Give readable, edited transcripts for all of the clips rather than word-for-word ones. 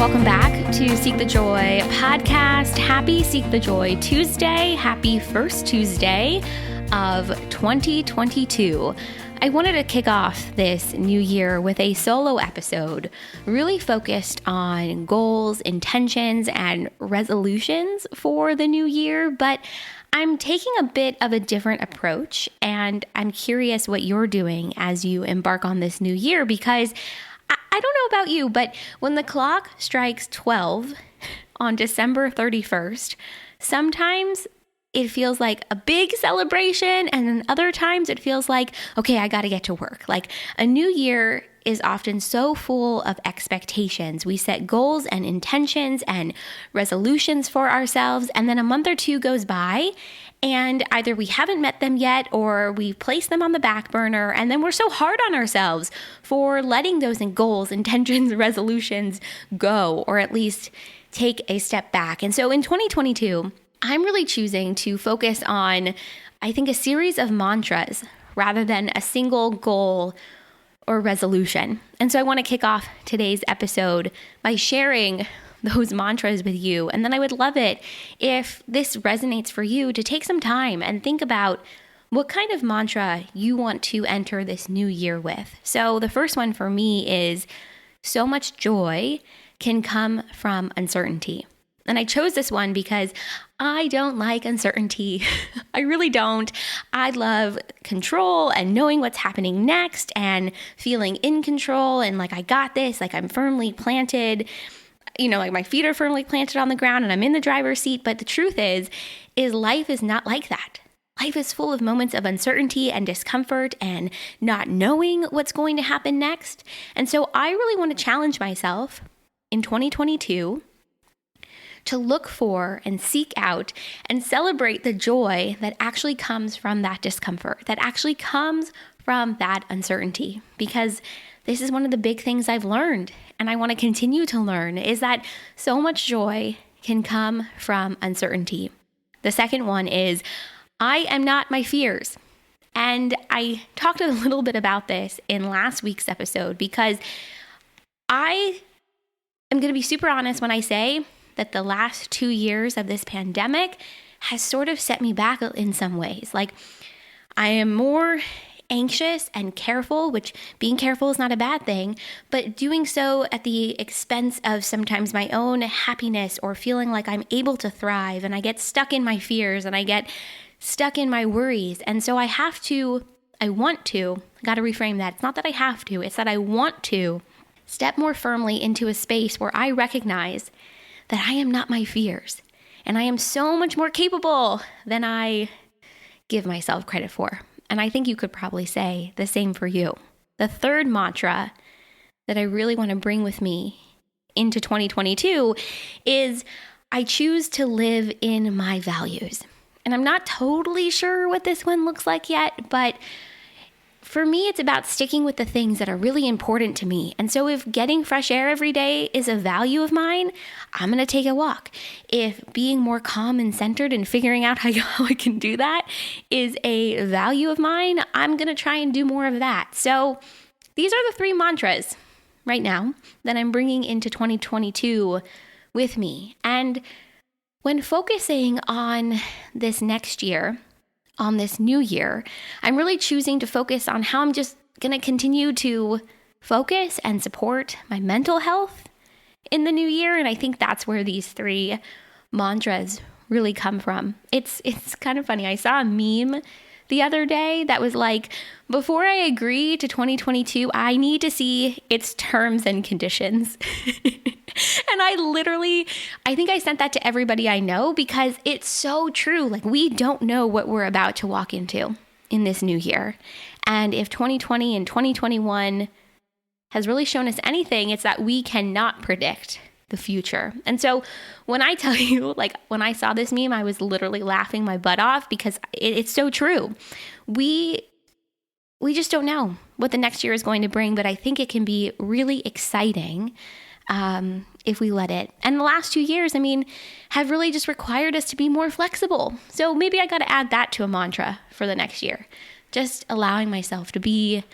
welcome back to Seek the Joy podcast. Happy Seek the Joy Tuesday. Happy first Tuesday of 2022. I wanted to kick off this new year with a solo episode, really focused on goals, intentions, and resolutions for the new year, but I'm taking a bit of a different approach, and I'm curious what you're doing as you embark on this new year, because I don't know about you, but when the clock strikes 12 on December 31st, sometimes it feels like a big celebration, and then other times it feels like, okay, I got to get to work. Like a new year is often so full of expectations. We set goals and intentions and resolutions for ourselves, and then a month or two goes by, and either we haven't met them yet or we place them on the back burner, and then we're so hard on ourselves for letting those goals, intentions, resolutions go, or at least take a step back. And so in 2022, I'm really choosing to focus on, I think, a series of mantras rather than a single goal or resolution. And so I want to kick off today's episode by sharing those mantras with you. And then I would love it if this resonates for you to take some time and think about what kind of mantra you want to enter this new year with. So the first one for me is, so much joy can come from uncertainty. And I chose this one because I don't like uncertainty. I really don't. I love control and knowing what's happening next and feeling in control and like I got this, like I'm firmly planted, like my feet are firmly planted on the ground and I'm in the driver's seat. But the truth is life is not like that. Life is full of moments of uncertainty and discomfort and not knowing what's going to happen next. And so I really want to challenge myself in 2022 to look for and seek out and celebrate the joy that actually comes from that discomfort, that actually comes from that uncertainty. Because this is one of the big things I've learned, and I want to continue to learn, is that so much joy can come from uncertainty. The second one is, I am not my fears. And I talked a little bit about this in last week's episode, because I am going to be super honest when I say that the last 2 years of this pandemic has sort of set me back in some ways. Like, I am more anxious and careful, which being careful is not a bad thing, but doing so at the expense of sometimes my own happiness or feeling like I'm able to thrive, and I get stuck in my fears and I get stuck in my worries. And so I got to reframe that. It's not that I have to, it's that I want to step more firmly into a space where I recognize that I am not my fears, and I am so much more capable than I give myself credit for. And I think you could probably say the same for you. The third mantra that I really want to bring with me into 2022 is, I choose to live in my values. And I'm not totally sure what this one looks like yet, but for me, it's about sticking with the things that are really important to me. And so if getting fresh air every day is a value of mine, I'm going to take a walk. If being more calm and centered and figuring out how I can do that is a value of mine, I'm going to try and do more of that. So these are the three mantras right now that I'm bringing into 2022 with me. And when focusing on this next year, on this new year, I'm really choosing to focus on how I'm just going to continue to focus and support my mental health in the new year. And I think that's where these three mantras really come from. It's kind of funny. I saw a meme the other day that was like, before I agree to 2022, I need to see its terms and conditions. And I think I sent that to everybody I know, because it's so true. Like, we don't know what we're about to walk into in this new year. And if 2020 and 2021 has really shown us anything, it's that we cannot predict the future. And so when I tell you, like, when I saw this meme, I was literally laughing my butt off, because it's so true. We just don't know what the next year is going to bring, but I think it can be really exciting if we let it. And the last 2 years, have really just required us to be more flexible. So maybe I got to add that to a mantra for the next year, just allowing myself to be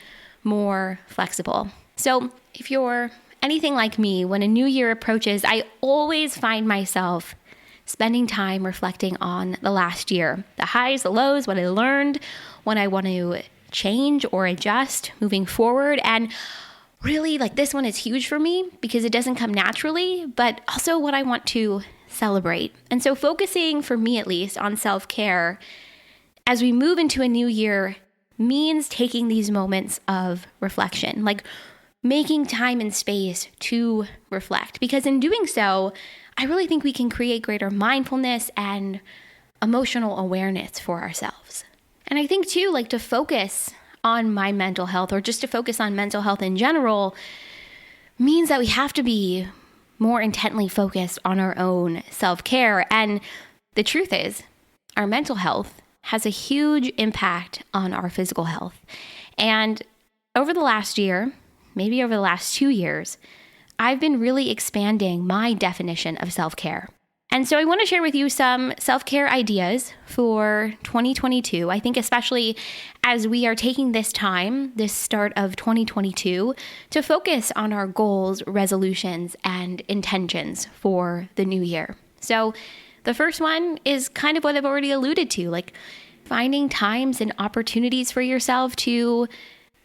more flexible. So if you're anything like me, when a new year approaches, I always find myself spending time reflecting on the last year, the highs, the lows, what I learned, what I want to change or adjust moving forward. And really, this one is huge for me because it doesn't come naturally, but also what I want to celebrate. And so focusing, for me at least, on self-care as we move into a new year means taking these moments of reflection, making time and space to reflect. Because in doing so, I really think we can create greater mindfulness and emotional awareness for ourselves. And I think too, to focus on my mental health, or just to focus on mental health in general, means that we have to be more intently focused on our own self-care. And the truth is, our mental health has a huge impact on our physical health. And over the last year, maybe over the last 2 years, I've been really expanding my definition of self-care. And so I want to share with you some self-care ideas for 2022. I think especially as we are taking this time, this start of 2022, to focus on our goals, resolutions, and intentions for the new year. So the first one is kind of what I've already alluded to, finding times and opportunities for yourself to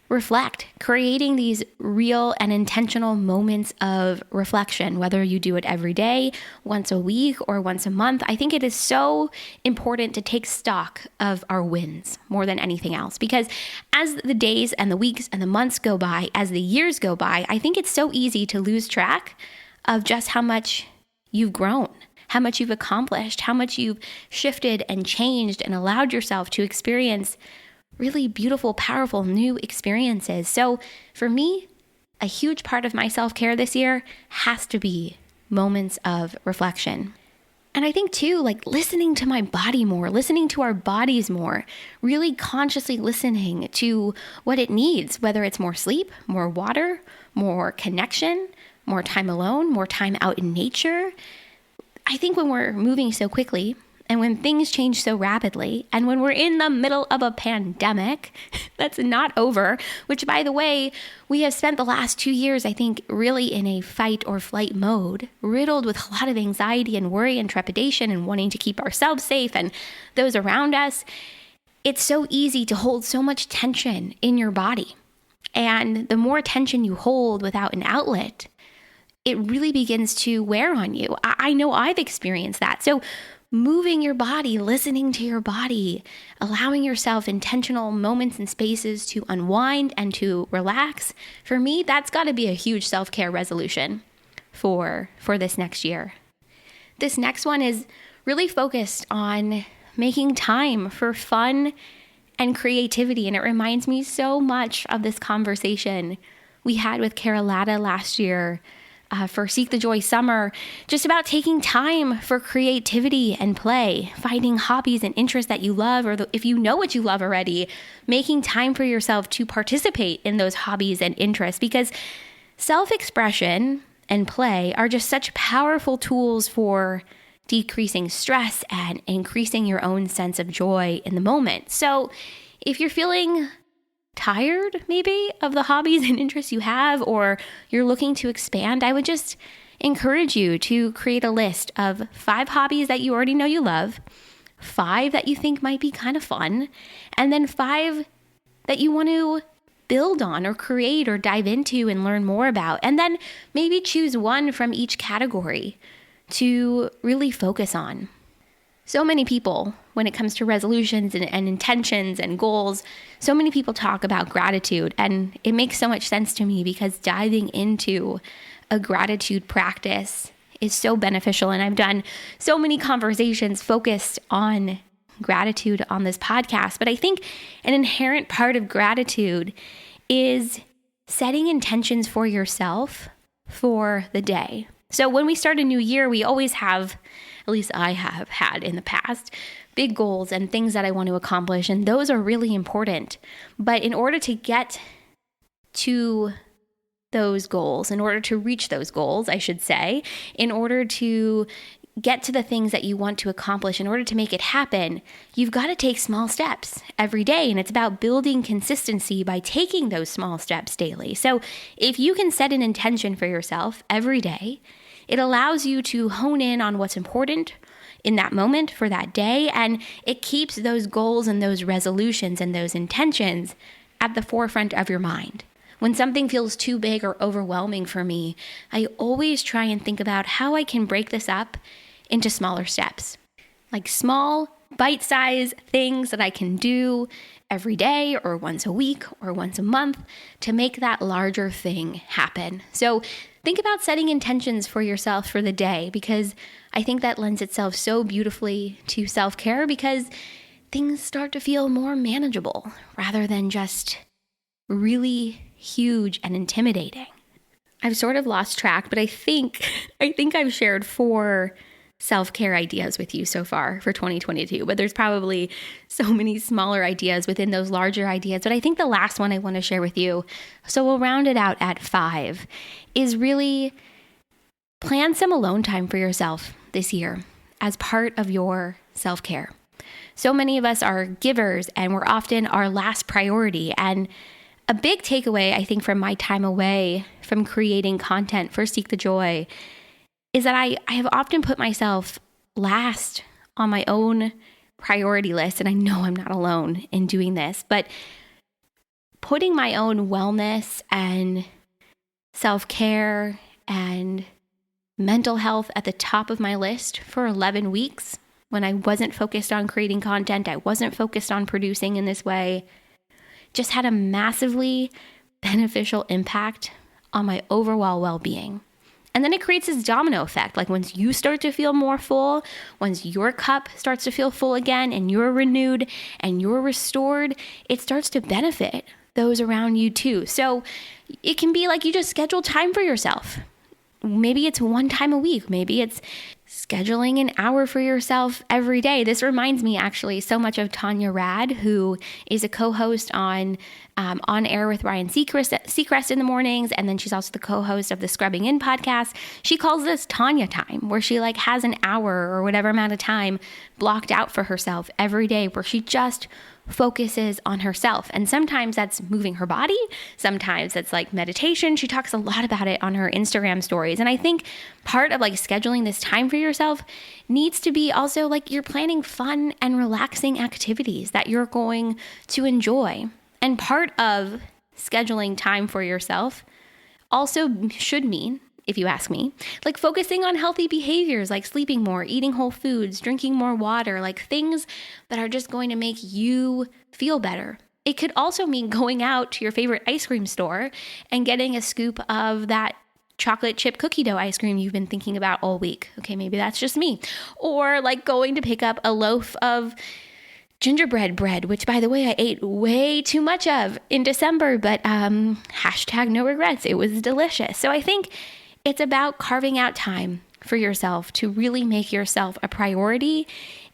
reflect, creating these real and intentional moments of reflection, whether you do it every day, once a week, or once a month. I think it is so important to take stock of our wins more than anything else, because as the days and the weeks and the months go by, as the years go by, I think it's so easy to lose track of just how much you've grown, how much you've accomplished, how much you've shifted and changed and allowed yourself to experience really beautiful, powerful new experiences. So for me, a huge part of my self-care this year has to be moments of reflection. And I think too, listening to my body more, listening to our bodies more, really consciously listening to what it needs, whether it's more sleep, more water, more connection, more time alone, more time out in nature. I think when we're moving so quickly, and when things change so rapidly, and when we're in the middle of a pandemic that's not over, which, by the way, we have spent the last 2 years, I think, really in a fight or flight mode, riddled with a lot of anxiety and worry and trepidation and wanting to keep ourselves safe and those around us, it's so easy to hold so much tension in your body. And the more tension you hold without an outlet, it really begins to wear on you. I know I've experienced that. So moving your body, listening to your body, allowing yourself intentional moments and spaces to unwind and to relax. For me, that's got to be a huge self-care resolution for this next year. This next one is really focused on making time for fun and creativity. And it reminds me so much of this conversation we had with Carolata last year for Seek the Joy Summer, just about taking time for creativity and play, finding hobbies and interests that you love, or if you know what you love already, making time for yourself to participate in those hobbies and interests, because self-expression and play are just such powerful tools for decreasing stress and increasing your own sense of joy in the moment. So if you're feeling tired maybe of the hobbies and interests you have, or you're looking to expand, I would just encourage you to create a list of 5 hobbies that you already know you love, 5 that you think might be kind of fun, and then 5 that you want to build on or create or dive into and learn more about. And then maybe choose one from each category to really focus on. So many people, when it comes to resolutions and intentions and goals, so many people talk about gratitude. And it makes so much sense to me because diving into a gratitude practice is so beneficial. And I've done so many conversations focused on gratitude on this podcast. But I think an inherent part of gratitude is setting intentions for yourself for the day. So when we start a new year, we always have, at least I have had in the past, big goals and things that I want to accomplish. And those are really important. But in order to get to those goals, in order to reach those goals, I should say, in order to get to the things that you want to accomplish, in order to make it happen, you've got to take small steps every day. And it's about building consistency by taking those small steps daily. So if you can set an intention for yourself every day, it allows you to hone in on what's important in that moment for that day. And it keeps those goals and those resolutions and those intentions at the forefront of your mind. When something feels too big or overwhelming for me, I always try and think about how I can break this up into smaller steps, like small bite-sized things that I can do every day or once a week or once a month to make that larger thing happen. So think about setting intentions for yourself for the day, because I think that lends itself so beautifully to self-care, because things start to feel more manageable rather than just really huge and intimidating. I've sort of lost track, but I think I've shared 4 self-care ideas with you so far for 2022, but there's probably so many smaller ideas within those larger ideas. But I think the last one I want to share with you, so we'll round it out at 5, is really plan some alone time for yourself this year as part of your self-care. So many of us are givers, and we're often our last priority. And a big takeaway, I think, from my time away from creating content for Seek the Joy is that I have often put myself last on my own priority list. And I know I'm not alone in doing this, but putting my own wellness and self-care and mental health at the top of my list for 11 weeks when I wasn't focused on creating content, I wasn't focused on producing in this way, just had a massively beneficial impact on my overall well-being. And then it creates this domino effect. Like once you start to feel more full, once your cup starts to feel full again and you're renewed and you're restored, it starts to benefit those around you too. So it can be like you just schedule time for yourself. Maybe it's 1 time a week. Maybe it's scheduling an hour for yourself every day. This reminds me actually so much of Tanya Rad, who is a co-host on Air with Ryan Seacrest in the mornings. And then she's also the co-host of the Scrubbing In podcast. She calls this Tanya time, where she has an hour or whatever amount of time blocked out for herself every day, where she just focuses on herself. And sometimes that's moving her body. Sometimes it's like meditation. She talks a lot about it on her Instagram stories. And I think part of scheduling this time for yourself needs to be also you're planning fun and relaxing activities that you're going to enjoy. And part of scheduling time for yourself also should mean, if you ask me, focusing on healthy behaviors like sleeping more, eating whole foods, drinking more water, things that are just going to make you feel better. It could also mean going out to your favorite ice cream store and getting a scoop of that chocolate chip cookie dough ice cream you've been thinking about all week. Okay, maybe that's just me. Or going to pick up a loaf of gingerbread bread, which by the way, I ate way too much of in December, but hashtag no regrets. It was delicious. So I think it's about carving out time for yourself to really make yourself a priority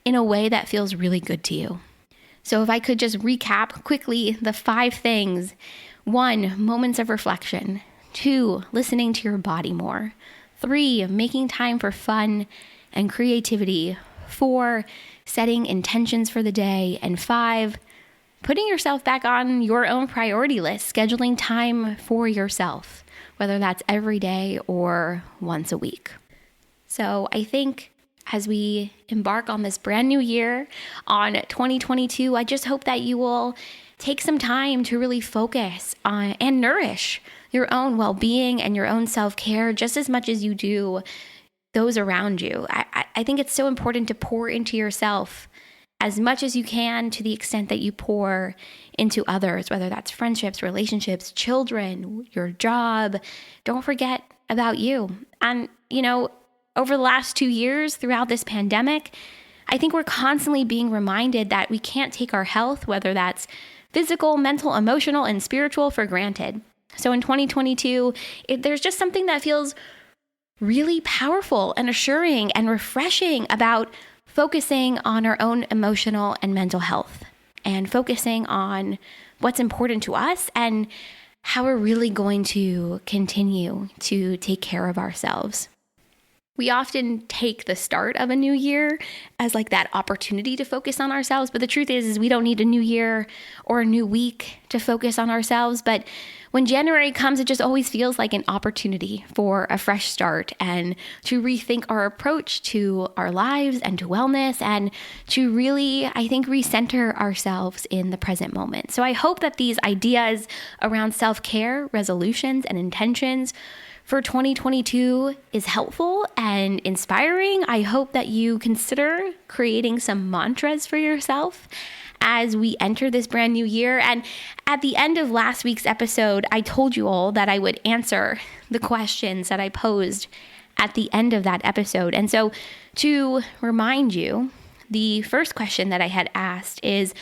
in a way that feels really good to you. So if I could just recap quickly the 5 things. 1, moments of reflection. 2, listening to your body more. 3, making time for fun and creativity. 4, setting intentions for the day. And 5, putting yourself back on your own priority list, scheduling time for yourself, whether that's every day or once a week. So I think as we embark on this brand new year, on 2022, I just hope that you will take some time to really focus on and nourish your own well-being and your own self-care just as much as you do those around you. I think it's so important to pour into yourself as much as you can, to the extent that you pour into others, whether that's friendships, relationships, children, your job. Don't forget about you. And, over the last 2 years throughout this pandemic, I think we're constantly being reminded that we can't take our health, whether that's physical, mental, emotional, and spiritual, for granted. So in 2022, there's just something that feels really powerful and assuring and refreshing about focusing on our own emotional and mental health, and focusing on what's important to us and how we're really going to continue to take care of ourselves. We often take the start of a new year as like that opportunity to focus on ourselves. But the truth is we don't need a new year or a new week to focus on ourselves. But when January comes, it just always feels like an opportunity for a fresh start and to rethink our approach to our lives and to wellness and to really, I think, recenter ourselves in the present moment. So I hope that these ideas around self-care, resolutions, and intentions for 2022 is helpful and inspiring. I hope that you consider creating some mantras for yourself as we enter this brand new year. And at the end of last week's episode, I told you all that I would answer the questions that I posed at the end of that episode. And so to remind you, the first question that I had asked is,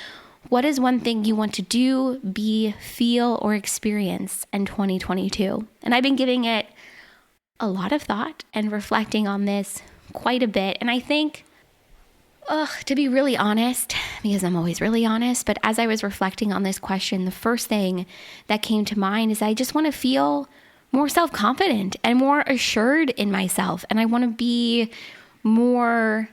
what is one thing you want to do, be, feel, or experience in 2022? And I've been giving it a lot of thought and reflecting on this quite a bit. And I think, to be really honest, because I'm always really honest, but as I was reflecting on this question, the first thing that came to mind is I just want to feel more self-confident and more assured in myself. And I want to feel more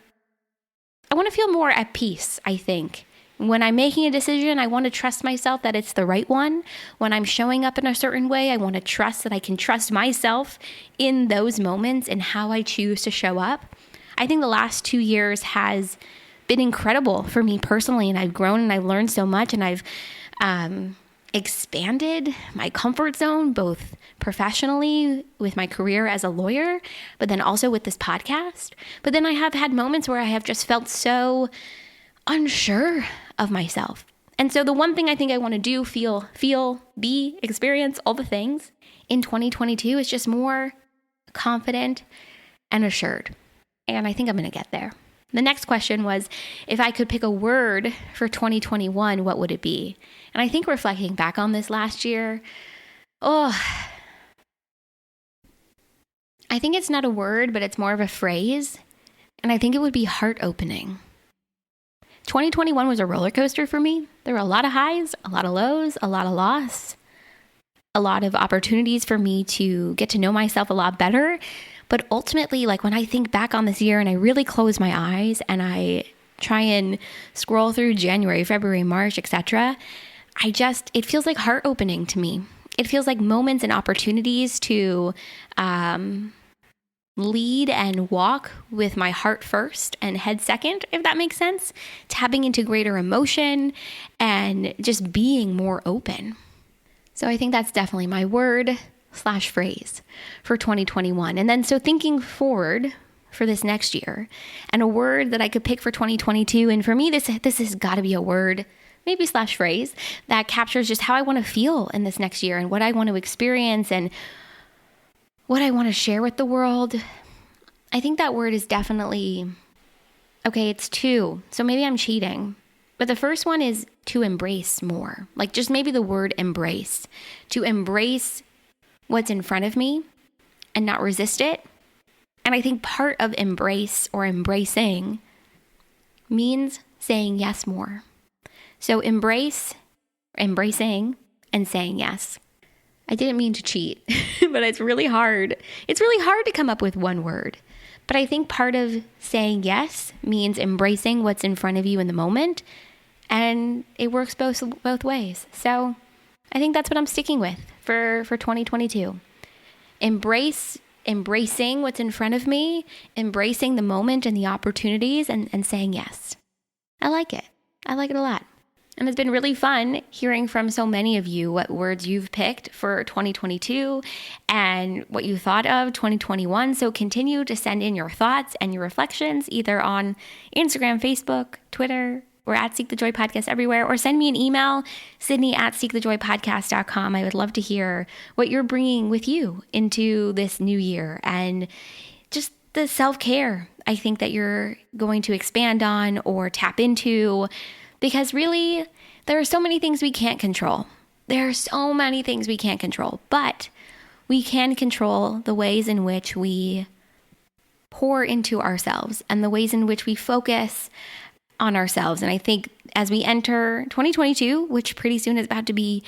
at peace, I think. When I'm making a decision, I want to trust myself that it's the right one. When I'm showing up in a certain way, I want to trust that I can trust myself in those moments and how I choose to show up. I think the last 2 years has been incredible for me personally, and I've grown and I've learned so much, and I've expanded my comfort zone, both professionally with my career as a lawyer, but then also with this podcast. But then I have had moments where I have just felt so unsure of myself. And so the one thing I think I want to do, feel, be, experience, all the things in 2022 is just more confident and assured. And I think I'm going to get there. The next question was, if I could pick a word for 2021, what would it be? And I think reflecting back on this last year, I think it's not a word, but it's more of a phrase. And I think it would be heart-opening. 2021 was a roller coaster for me. There were a lot of highs, a lot of lows, a lot of loss, a lot of opportunities for me to get to know myself a lot better. But ultimately, like when I think back on this year and I really close my eyes and I try and scroll through January, February, March, etc., it feels like heart opening to me. It feels like moments and opportunities to lead and walk with my heart first and head second, if that makes sense, tapping into greater emotion and just being more open. So I think that's definitely my word/phrase for 2021. And then so thinking forward for this next year and a word that I could pick for 2022. And for me, this has got to be a word, maybe /phrase that captures just how I want to feel in this next year and what I want to experience and what I want to share with the world. I think that word is definitely, it's 2. So maybe I'm cheating. But the first one is to embrace more. Like just maybe the word embrace. To embrace what's in front of me and not resist it. And I think part of embrace or embracing means saying yes more. So embracing, and saying yes. I didn't mean to cheat, but it's really hard. It's really hard to come up with one word. But I think part of saying yes means embracing what's in front of you in the moment. And it works both ways. So I think that's what I'm sticking with for 2022. Embracing what's in front of me, embracing the moment and the opportunities and saying yes. I like it. I like it a lot. And it's been really fun hearing from so many of you what words you've picked for 2022 and what you thought of 2021. So continue to send in your thoughts and your reflections either on Instagram, Facebook, Twitter, or at Seek the Joy Podcast everywhere, or send me an email, Sydney@seekthejoypodcast.com. I would love to hear what you're bringing with you into this new year and just the self-care I think that you're going to expand on or tap into. Because really, there are so many things we can't control. There are so many things we can't control, but we can control the ways in which we pour into ourselves and the ways in which we focus on ourselves. And I think as we enter 2022, which pretty soon is about to be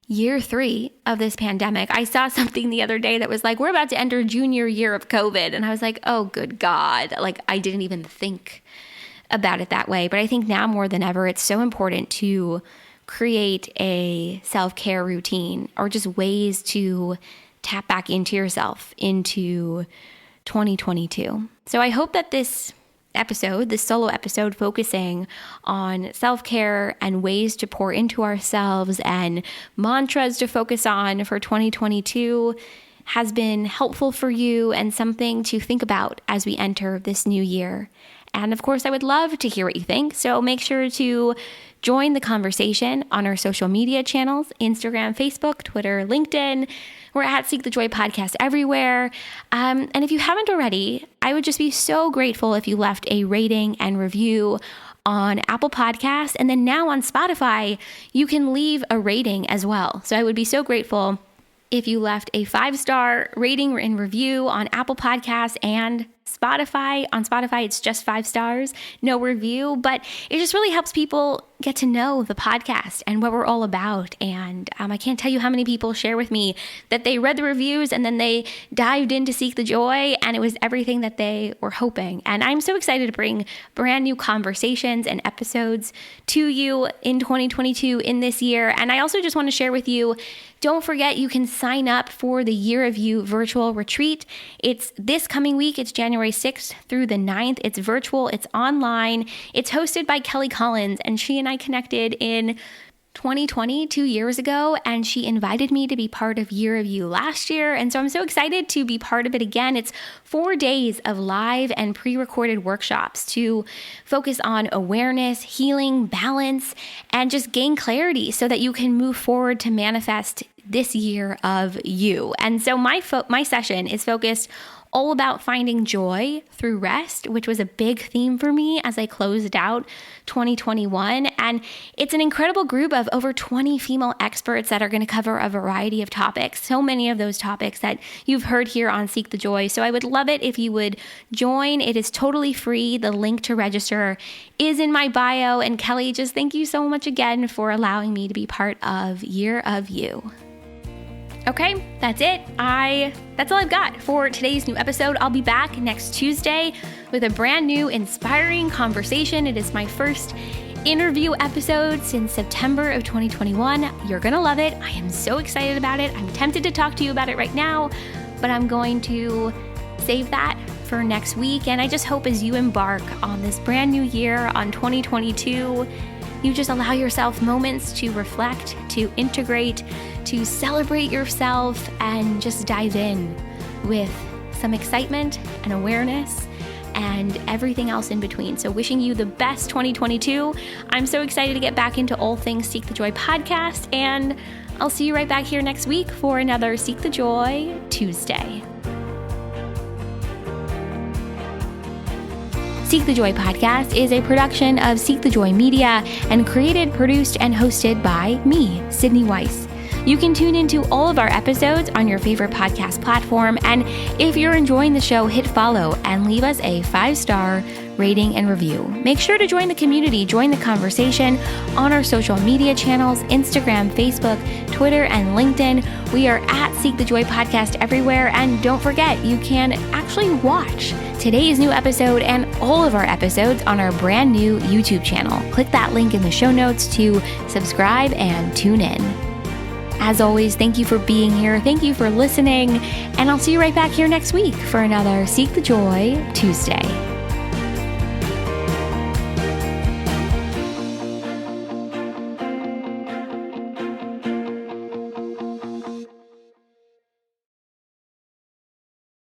year 3 of this pandemic. I saw something the other day that was like, we're about to enter junior year of COVID. And I was like, oh, good God. Like, I didn't even think about it that way. But I think now more than ever, it's so important to create a self-care routine or just ways to tap back into yourself into 2022. So I hope that this solo episode focusing on self-care and ways to pour into ourselves and mantras to focus on for 2022 has been helpful for you and something to think about as we enter this new year. And of course, I would love to hear what you think. So make sure to join the conversation on our social media channels, Instagram, Facebook, Twitter, LinkedIn. We're at Seek the Joy Podcast everywhere. And if you haven't already, I would just be so grateful if you left a rating and review on Apple Podcasts. And then now on Spotify, you can leave a rating as well. So I would be so grateful if you left a 5-star rating and review on Apple Podcasts and Spotify. On Spotify, it's just 5 stars, no review, but it just really helps people get to know the podcast and what we're all about. And I can't tell you how many people share with me that they read the reviews and then they dived in to Seek the Joy, and it was everything that they were hoping. And I'm so excited to bring brand new conversations and episodes to you in 2022 in this year. And I also just want to share with you, don't forget you can sign up for the Year of You virtual retreat. It's this coming week. It's January 6th through the 9th. It's virtual. It's online. It's hosted by Kelly Collins, and she and I connected in 2020, 2 years ago, and she invited me to be part of Year of You last year. And so I'm so excited to be part of it again. It's 4 days of live and pre-recorded workshops to focus on awareness, healing, balance, and just gain clarity so that you can move forward to manifest this year of you. And so my session is focused all about finding joy through rest, which was a big theme for me as I closed out 2021. And it's an incredible group of over 20 female experts that are going to cover a variety of topics. So many of those topics that you've heard here on Seek the Joy. So I would love it if you would join. It is totally free. The link to register is in my bio. And Kelly, just thank you so much again for allowing me to be part of Year of You. Okay, that's it. That's all I've got for today's new episode. I'll be back next Tuesday with a brand new inspiring conversation. It is my first interview episode since September of 2021. You're going to love it. I am so excited about it. I'm tempted to talk to you about it right now, but I'm going to save that for next week. And I just hope as you embark on this brand new year, on 2022, you just allow yourself moments to reflect, to integrate, to celebrate yourself, and just dive in with some excitement and awareness and everything else in between. So wishing you the best 2022. I'm so excited to get back into all things Seek the Joy podcast, and I'll see you right back here next week for another Seek the Joy Tuesday. Seek the Joy podcast is a production of Seek the Joy Media and created, produced, and hosted by me, Sydney Weiss. You can tune into all of our episodes on your favorite podcast platform, and if you're enjoying the show, hit follow and leave us a 5-star rating and review. Make sure to join the community, join the conversation on our social media channels, Instagram, Facebook, Twitter, and LinkedIn. We are at Seek the Joy Podcast everywhere, and don't forget, you can actually watch today's new episode and all of our episodes on our brand new YouTube channel. Click that link in the show notes to subscribe and tune in. As always, thank you for being here. Thank you for listening, and I'll see you right back here next week for another Seek the Joy Tuesday.